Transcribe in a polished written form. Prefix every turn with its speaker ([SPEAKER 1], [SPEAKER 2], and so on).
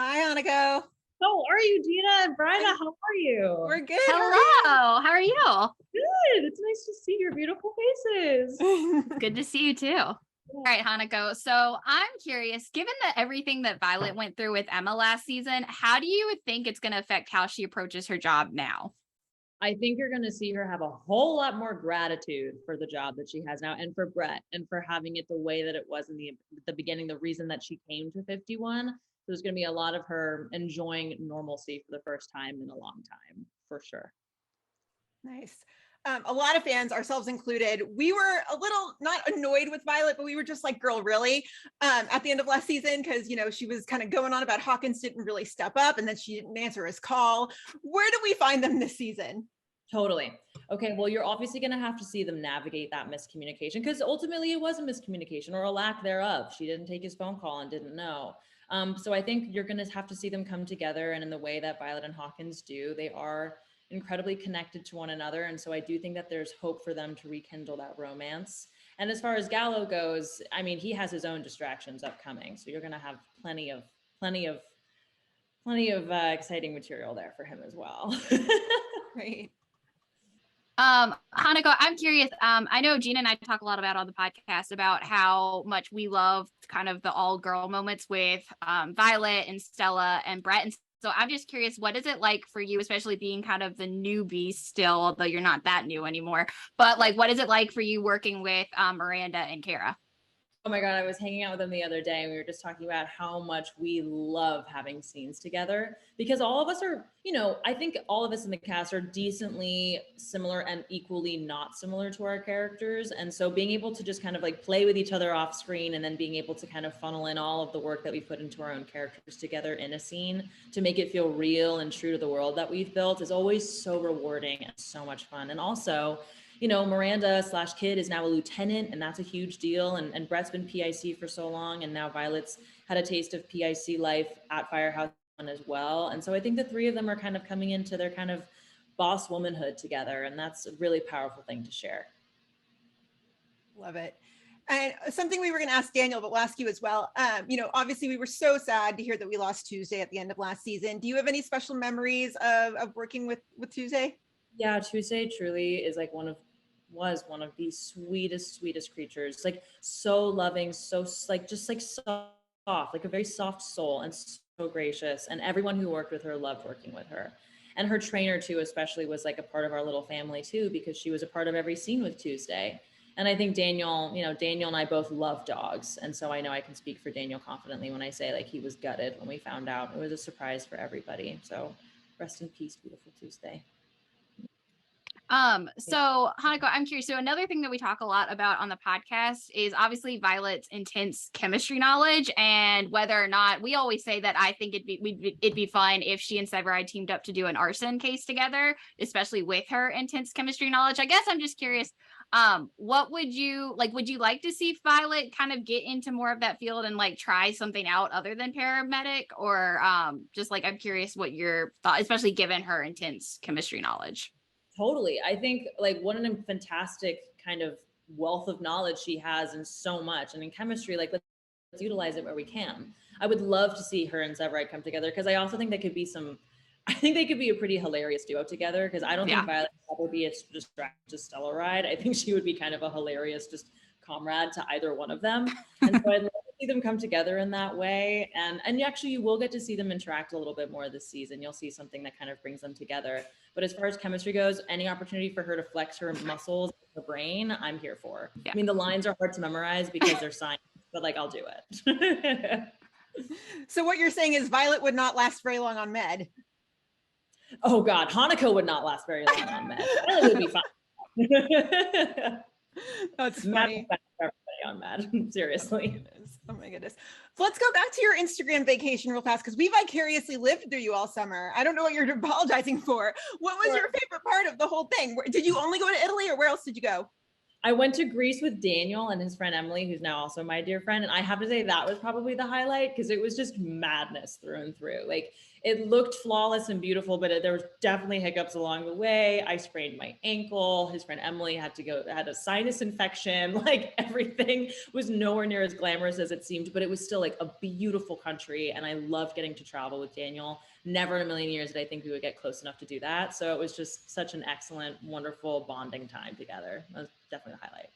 [SPEAKER 1] Hi, Hanako.
[SPEAKER 2] How are you, Gina and Bryna? How are you?
[SPEAKER 1] We're good.
[SPEAKER 3] Hello. How are you?
[SPEAKER 2] Good. It's nice to see your beautiful faces.
[SPEAKER 3] Good to see you too. All right, Hanako. So I'm curious, given that everything that Violet went through with Emma last season, how do you think it's going to affect how she approaches her job now?
[SPEAKER 2] I think you're going to see her have a whole lot more gratitude for the job that she has now, and for Brett, and for having it the way that it was in the beginning, the reason that she came to 51. There's going to be a lot of her enjoying normalcy for the first time in a long time, for sure.
[SPEAKER 1] Nice. A lot of fans, ourselves included, we were a little not annoyed with Violet, but we were just like, girl, really? At the end of last season, because, she was kind of going on about Hawkins didn't really step up, and then she didn't answer his call. Where do we find them this season?
[SPEAKER 2] Totally. Okay, well, you're obviously going to have to see them navigate that miscommunication, because ultimately it was a miscommunication or a lack thereof. She didn't take his phone call and didn't know. So I think you're going to have to see them come together, and in the way that Violet and Hawkins do, they are incredibly connected to one another. And so I do think that there's hope for them to rekindle that romance. And as far as Gallo goes, I mean, he has his own distractions upcoming. So you're going to have plenty of exciting material there for him as well.
[SPEAKER 1] Right.
[SPEAKER 3] Hanako, I'm curious. I know Gina and I talk a lot about on the podcast about how much we love kind of the all girl moments with Violet and Stella and Brett. And so I'm just curious, what is it like for you, especially being kind of the newbie still, although you're not that new anymore, but like, what is it like for you working with Miranda and Kara?
[SPEAKER 2] Oh my God, I was hanging out with them the other day and we were just talking about how much we love having scenes together, because all of us are, I think all of us in the cast are decently similar and equally not similar to our characters. And so being able to just kind of like play with each other off screen, and then being able to kind of funnel in all of the work that we put into our own characters together in a scene to make it feel real and true to the world that we've built is always so rewarding and so much fun. And also, Miranda/Kid is now a lieutenant, and that's a huge deal. And Brett's been PIC for so long, and now Violet's had a taste of PIC life at Firehouse as well. And so I think the three of them are kind of coming into their kind of boss womanhood together, and that's a really powerful thing to share.
[SPEAKER 1] Love it. And something we were going to ask Daniel, but we'll ask you as well. Obviously we were so sad to hear that we lost Tuesday at the end of last season. Do you have any special memories of working with Tuesday? Yeah,
[SPEAKER 2] Tuesday truly is like was one of the sweetest creatures, like so loving, so like just like soft, like a very soft soul, and so gracious. And everyone who worked with her loved working with her. And her trainer too, especially, was like a part of our little family too, because she was a part of every scene with Tuesday. And I think Daniel and I both love dogs. And so I know I can speak for Daniel confidently when I say like he was gutted when we found out. It was a surprise for everybody. So rest in peace, beautiful Tuesday.
[SPEAKER 3] So Hanako, I'm curious. So another thing that we talk a lot about on the podcast is obviously Violet's intense chemistry knowledge, and whether or not, we always say that I think it'd be fun if she and Severide teamed up to do an arson case together, especially with her intense chemistry knowledge. I guess I'm just curious, what would you like to see Violet kind of get into more of that field and like try something out other than paramedic, or just like, I'm curious what your thought, especially given her intense chemistry knowledge.
[SPEAKER 2] Totally. I think like what a fantastic kind of wealth of knowledge she has in so much. And in chemistry, like let's utilize it where we can. I would love to see her and Severide come together, because I also think they could be a pretty hilarious duo together, because I don't think Violet would ever be a distraction to Stella Ride. I think she would be kind of a hilarious just comrade to either one of them. And so I'd love to see them come together in that way. And actually you will get to see them interact a little bit more this season. You'll see something that kind of brings them together. But as far as chemistry goes, any opportunity for her to flex her muscles, her brain, I'm here for. Yeah. I mean, the lines are hard to memorize because they're science, but like, I'll do it.
[SPEAKER 1] So what you're saying is Violet would not last very long on med.
[SPEAKER 2] Oh God, Hanako would not last very long on med. Violet would be fine.
[SPEAKER 1] That's funny.
[SPEAKER 2] On Mad, seriously.
[SPEAKER 1] Oh my goodness. So let's go back to your Instagram vacation real fast, because we vicariously lived through you all summer. I don't know what you're apologizing for. What was your favorite part of the whole thing? Did you only go to Italy, or where else did you go?
[SPEAKER 2] I went to Greece with Daniel and his friend Emily, who's now also my dear friend. And I have to say that was probably the highlight because it was just madness through and through. Like it looked flawless and beautiful, but there was definitely hiccups along the way. I sprained my ankle. His friend Emily had a sinus infection. Like everything was nowhere near as glamorous as it seemed, but it was still like a beautiful country. And I loved getting to travel with Daniel. Never in a million years did I think we would get close enough to do that. So it was just such an excellent, wonderful bonding time together. That was definitely the highlight.